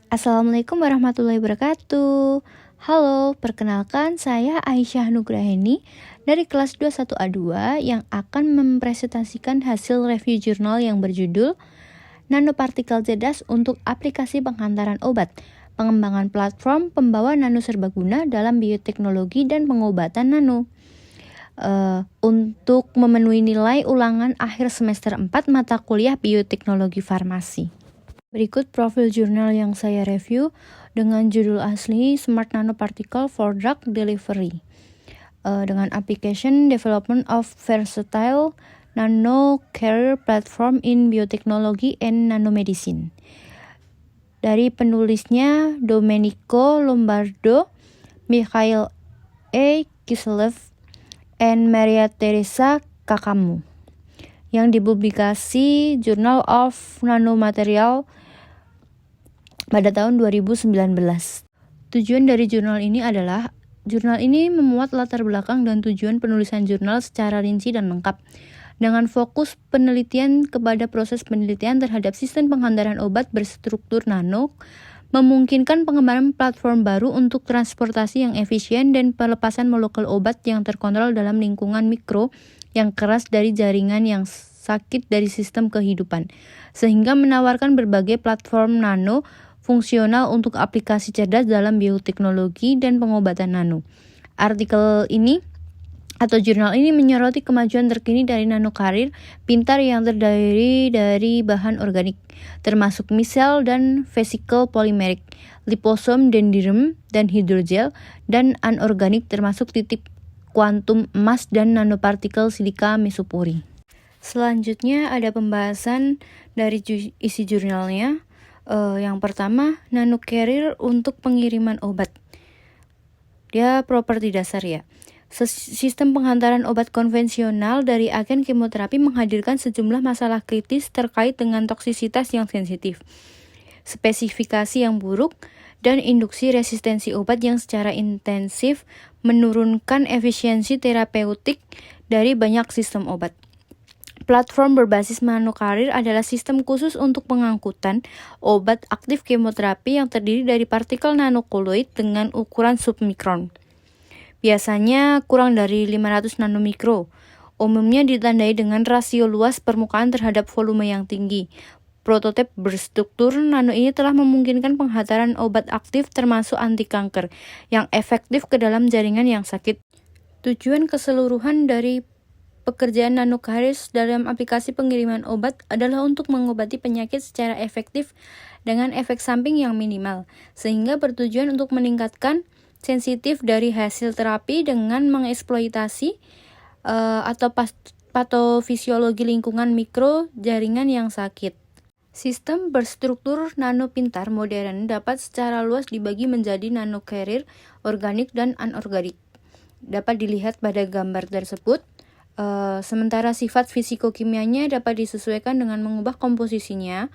Assalamualaikum warahmatullahi wabarakatuh. Halo, perkenalkan saya Aisyah Nugraheni dari kelas 21A2 yang akan mempresentasikan hasil review jurnal yang berjudul Nanopartikel Cerdas untuk Aplikasi Penghantaran Obat, Pengembangan Platform Pembawa Nano Serbaguna dalam Bioteknologi dan Pengobatan Nano. Untuk memenuhi nilai ulangan akhir semester 4 mata kuliah Bioteknologi Farmasi. Berikut profil jurnal yang saya review dengan judul asli Smart Nanoparticle for Drug Delivery dengan application development of versatile nano carrier platform in biotechnology and nanomedicine. Dari penulisnya Domenico Lombardo, Mikhail A. Kiselev, and Maria Teresa Kakamu, yang dipublikasi Journal of Nanomaterial pada tahun 2019. Tujuan dari jurnal ini adalah, jurnal ini memuat latar belakang dan tujuan penulisan jurnal secara rinci dan lengkap, dengan fokus penelitian kepada proses penelitian terhadap sistem penghantaran obat berstruktur nano, memungkinkan pengembangan platform baru untuk transportasi yang efisien dan pelepasan molekul obat yang terkontrol dalam lingkungan mikro yang keras dari jaringan yang sakit dari sistem kehidupan, sehingga menawarkan berbagai platform nano fungsional untuk aplikasi cerdas dalam bioteknologi dan pengobatan nano. Artikel ini atau jurnal ini menyoroti kemajuan terkini dari nanokarir pintar yang terdiri dari bahan organik, termasuk misel dan vesicle polimerik, liposom, dendrium, dan hidrogel, dan anorganik termasuk titik kuantum emas dan nanopartikel silika mesopori. Selanjutnya ada pembahasan dari isi jurnalnya. Yang pertama, nanocarrier untuk pengiriman obat. Dia properti dasar ya. Sistem penghantaran obat konvensional dari agen kemoterapi menghadirkan sejumlah masalah kritis terkait dengan toksisitas yang sensitif, spesifikasi yang buruk, dan induksi resistensi obat yang secara intensif menurunkan efisiensi terapeutik dari banyak sistem obat. Platform berbasis nanocarrier adalah sistem khusus untuk pengangkutan obat aktif kemoterapi yang terdiri dari partikel nanokoloid dengan ukuran submikron. Biasanya kurang dari 500 nanomikro. Umumnya ditandai dengan rasio luas permukaan terhadap volume yang tinggi. Prototip berstruktur nano ini telah memungkinkan penghantaran obat aktif termasuk anti kanker yang efektif ke dalam jaringan yang sakit. Tujuan keseluruhan dari pekerjaan nanocarrier dalam aplikasi pengiriman obat adalah untuk mengobati penyakit secara efektif dengan efek samping yang minimal, sehingga bertujuan untuk meningkatkan sensitif dari hasil terapi dengan mengeksploitasi atau patofisiologi lingkungan mikro jaringan yang sakit. Sistem berstruktur nano pintar modern dapat secara luas dibagi menjadi nanocarrier organik dan anorganik. Dapat dilihat pada gambar tersebut. Sementara sifat fisikokimianya dapat disesuaikan dengan mengubah komposisinya,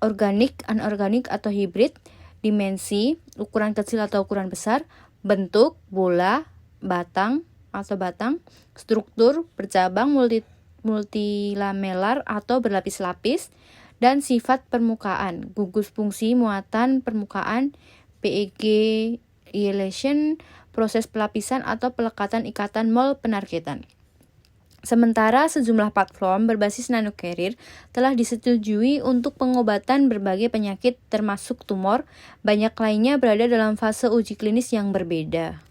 organik, anorganik atau hibrid, dimensi, ukuran kecil atau ukuran besar, bentuk, bola, batang, struktur, bercabang, multilamelar atau berlapis-lapis, dan sifat permukaan, gugus fungsi, muatan, permukaan, PEG, elation, proses pelapisan atau pelekatan ikatan mol penargetan. Sementara sejumlah platform berbasis nanocarrier telah disetujui untuk pengobatan berbagai penyakit termasuk tumor, banyak lainnya berada dalam fase uji klinis yang berbeda.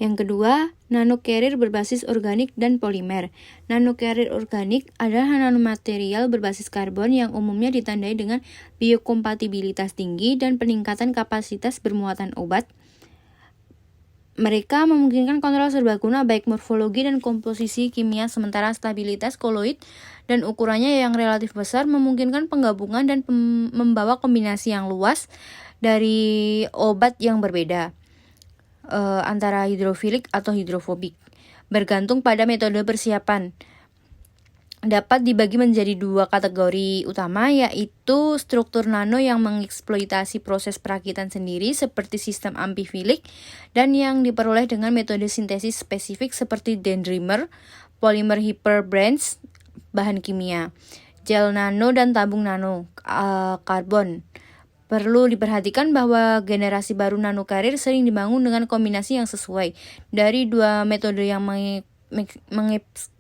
Yang kedua, nanocarrier berbasis organik dan polimer. Nanocarrier organik adalah nanomaterial berbasis karbon yang umumnya ditandai dengan biokompatibilitas tinggi dan peningkatan kapasitas bermuatan obat. Mereka memungkinkan kontrol serbaguna baik morfologi dan komposisi kimia, sementara stabilitas koloid dan ukurannya yang relatif besar memungkinkan penggabungan dan membawa kombinasi yang luas dari obat yang berbeda antara hidrofilik atau hidrofobik, bergantung pada metode persiapan. Dapat dibagi menjadi dua kategori utama, yaitu struktur nano yang mengeksploitasi proses perakitan sendiri seperti sistem amfifilik dan yang diperoleh dengan metode sintesis spesifik seperti dendrimer, polimer hyperbranch, bahan kimia, gel nano dan tabung nano, karbon, Perlu diperhatikan bahwa generasi baru nanokarir sering dibangun dengan kombinasi yang sesuai dari dua metode yang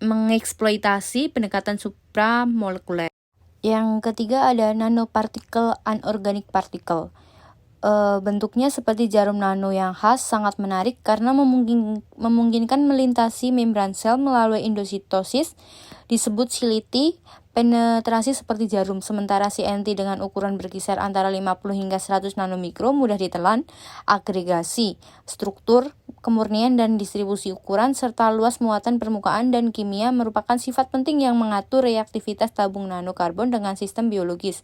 mengeksploitasi pendekatan supramolekuler. Yang ketiga ada nanopartikel anorganic particle. Bentuknya seperti jarum nano yang khas, sangat menarik karena memungkinkan melintasi membran sel melalui endositosis, disebut sility, penetrasi seperti jarum, sementara CNT dengan ukuran berkisar antara 50 hingga 100 nanomikro mudah ditelan, agregasi, struktur, kemurnian dan distribusi ukuran, serta luas muatan permukaan dan kimia merupakan sifat penting yang mengatur reaktivitas tabung nanokarbon dengan sistem biologis.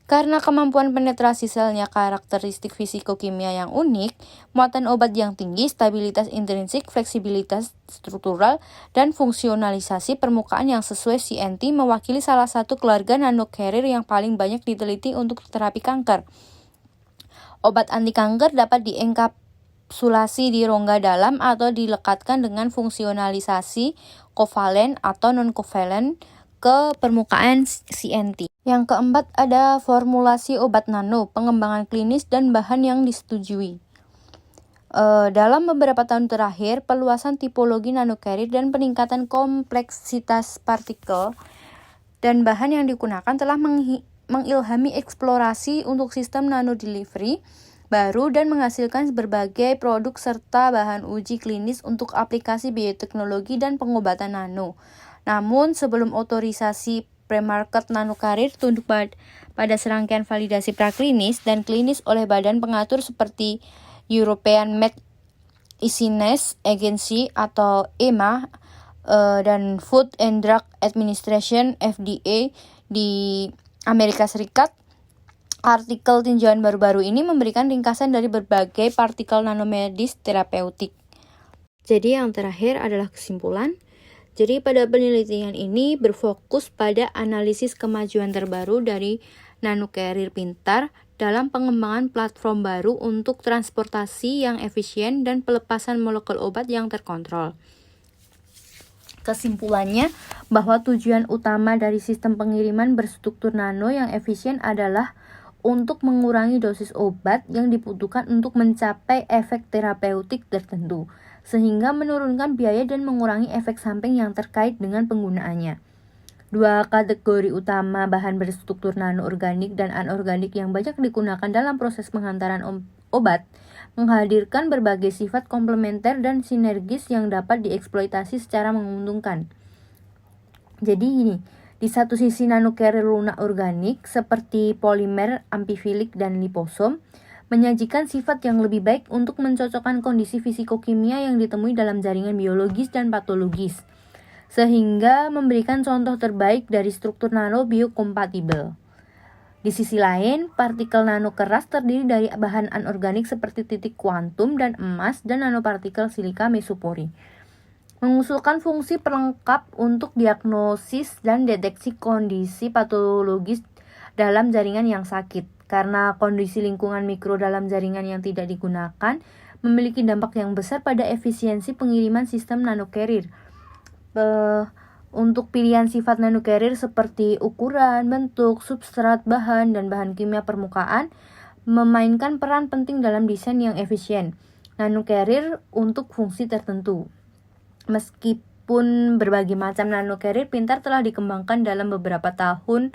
Karena kemampuan penetrasi selnya karakteristik fisiko-kimia yang unik, muatan obat yang tinggi, stabilitas intrinsik, fleksibilitas struktural, dan fungsionalisasi permukaan yang sesuai CNT mewakili salah satu keluarga nanocarrier yang paling banyak diteliti untuk terapi kanker. Obat anti kanker dapat diengkapsulasi di rongga dalam atau dilekatkan dengan fungsionalisasi kovalen atau non-kovalen ke permukaan CNT. Yang keempat ada formulasi obat nano, pengembangan klinis dan bahan yang disetujui. Dalam beberapa tahun terakhir, peluasan tipologi nanocarrier dan peningkatan kompleksitas partikel dan bahan yang digunakan telah mengilhami eksplorasi untuk sistem nano delivery baru dan menghasilkan berbagai produk serta bahan uji klinis untuk aplikasi bioteknologi dan pengobatan nano. Namun, sebelum otorisasi pre-market nanocarrier tunduk pada serangkaian validasi praklinis dan klinis oleh badan pengatur seperti European Medicines Agency atau EMA dan Food and Drug Administration FDA di Amerika Serikat. Artikel tinjauan baru-baru ini memberikan ringkasan dari berbagai partikel nanomedis terapeutik. Jadi yang terakhir adalah kesimpulan. Jadi pada penelitian ini berfokus pada analisis kemajuan terbaru dari nanocarrier pintar dalam pengembangan platform baru untuk transportasi yang efisien dan pelepasan molekul obat yang terkontrol. Kesimpulannya bahwa tujuan utama dari sistem pengiriman berstruktur nano yang efisien adalah untuk mengurangi dosis obat yang dibutuhkan untuk mencapai efek terapeutik tertentu, sehingga menurunkan biaya dan mengurangi efek samping yang terkait dengan penggunaannya. Dua kategori utama bahan berstruktur nanoorganik dan anorganik yang banyak digunakan dalam proses penghantaran obat menghadirkan berbagai sifat komplementer dan sinergis yang dapat dieksploitasi secara menguntungkan. Jadi gini, di satu sisi nanocarrier lunak organik seperti polimer, amfifilik, dan liposom menyajikan sifat yang lebih baik untuk mencocokkan kondisi fisiko-kimia yang ditemui dalam jaringan biologis dan patologis, sehingga memberikan contoh terbaik dari struktur nano biokompatibel. Di sisi lain, partikel nano keras terdiri dari bahan anorganik seperti titik kuantum dan emas dan nanopartikel silika mesopori, mengusulkan fungsi pelengkap untuk diagnosis dan deteksi kondisi patologis dalam jaringan yang sakit. Karena kondisi lingkungan mikro dalam jaringan yang tidak digunakan memiliki dampak yang besar pada efisiensi pengiriman sistem nanocarrier. Untuk pilihan sifat nanocarrier seperti ukuran, bentuk, substrat, bahan, dan bahan kimia permukaan memainkan peran penting dalam desain yang efisien nanocarrier untuk fungsi tertentu. Meskipun berbagai macam nanocarrier pintar telah dikembangkan dalam beberapa tahun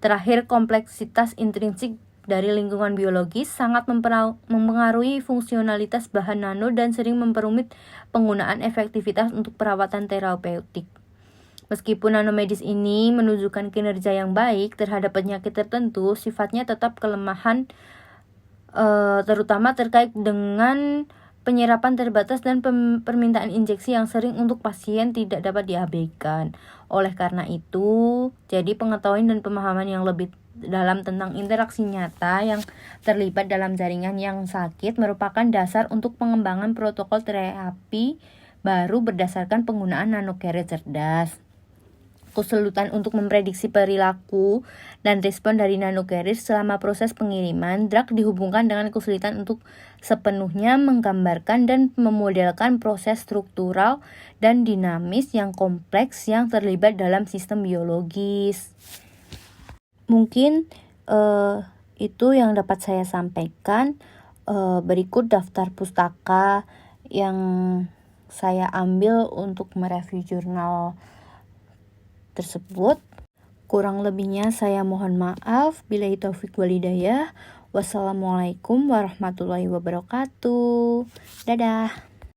terakhir, kompleksitas intrinsik dari lingkungan biologis sangat mempengaruhi fungsionalitas bahan nano dan sering memperumit penggunaan efektivitas untuk perawatan terapeutik. Meskipun nanomedis ini menunjukkan kinerja yang baik terhadap penyakit tertentu, sifatnya tetap kelemahan terutama terkait dengan penyerapan terbatas dan permintaan injeksi yang sering untuk pasien tidak dapat diabaikan. Oleh karena itu, jadi pengetahuan dan pemahaman yang lebih dalam tentang interaksi nyata yang terlibat dalam jaringan yang sakit merupakan dasar untuk pengembangan protokol terapi baru berdasarkan penggunaan nanocarrier cerdas. Kesulitan untuk memprediksi perilaku dan respon dari nanocarrier selama proses pengiriman drug dihubungkan dengan kesulitan untuk sepenuhnya menggambarkan dan memodelkan proses struktural dan dinamis yang kompleks yang terlibat dalam sistem biologis. Mungkin Itu yang dapat saya sampaikan. Berikut daftar pustaka yang saya ambil untuk mereview jurnal tersebut. Kurang lebihnya saya mohon maaf. Billahi taufik walhidayah. Wassalamualaikum warahmatullahi wabarakatuh. Dadah.